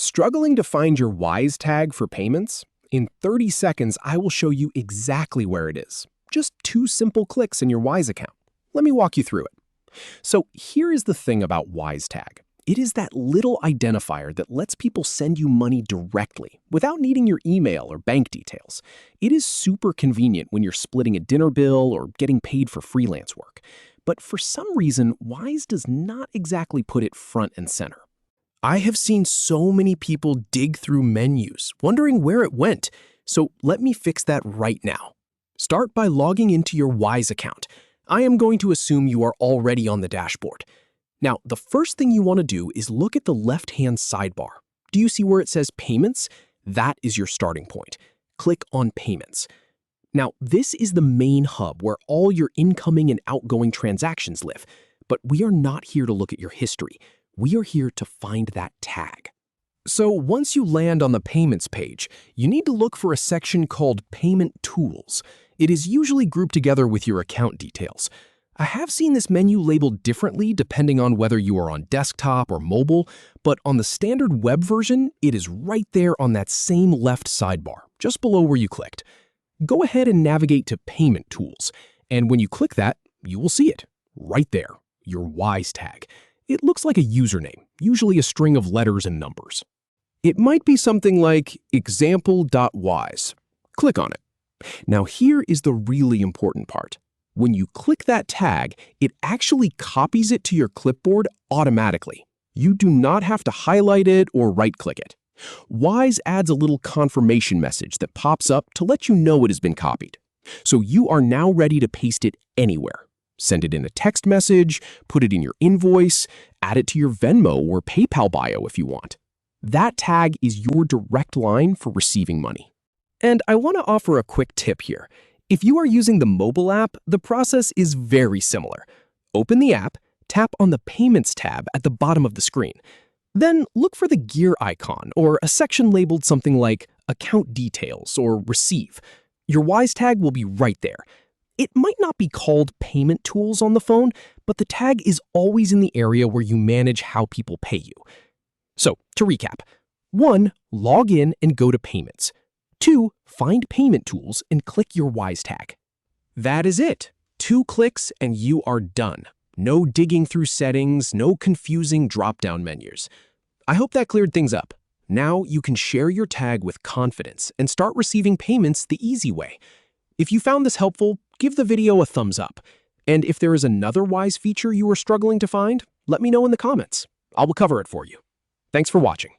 Struggling to find your Wise tag for payments? In 30 seconds, I will show you exactly where it is. Just 2 simple clicks in your Wise account. Let me walk you through it. So here is the thing about WiseTag. It is that little identifier that lets people send you money directly without needing your email or bank details. It is super convenient when you're splitting a dinner bill or getting paid for freelance work. But for some reason, Wise does not exactly put it front and center. I have seen so many people dig through menus, wondering where it went, so let me fix that right now. Start by logging into your Wise account. I am going to assume you are already on the dashboard. Now, the first thing you want to do is look at the left-hand sidebar. Do you see where it says Payments? That is your starting point. Click on Payments. Now, this is the main hub where all your incoming and outgoing transactions live, but we are not here to look at your history. We are here to find that tag. So once you land on the Payments page, you need to look for a section called Payment Tools. It is usually grouped together with your account details. I have seen this menu labeled differently depending on whether you are on desktop or mobile, but on the standard web version, it is right there on that same left sidebar, just below where you clicked. Go ahead and navigate to Payment Tools, and when you click that, you will see it, right there, your Wise tag. It looks like a username, usually a string of letters and numbers. It might be something like example.wise. Click on it. Now here is the really important part. When you click that tag, it actually copies it to your clipboard automatically. You do not have to highlight it or right-click it. Wise adds a little confirmation message that pops up to let you know it has been copied. So you are now ready to paste it anywhere. Send it in a text message, put it in your invoice, add it to your Venmo or PayPal bio if you want. That tag is your direct line for receiving money. And I want to offer a quick tip here. If you are using the mobile app, the process is very similar. Open the app, tap on the Payments tab at the bottom of the screen. Then look for the gear icon or a section labeled something like Account Details or Receive. Your Wise tag will be right there. It might not be called Payment Tools on the phone, but the tag is always in the area where you manage how people pay you. So, to recap, 1. Log in and go to Payments. 2. Find Payment Tools and click your Wise tag. That is it. 2 clicks and you are done. No digging through settings, no confusing drop-down menus. I hope that cleared things up. Now you can share your tag with confidence and start receiving payments the easy way. If you found this helpful, give the video a thumbs up. And if there is another Wise feature you are struggling to find, let me know in the comments. I will cover it for you. Thanks for watching.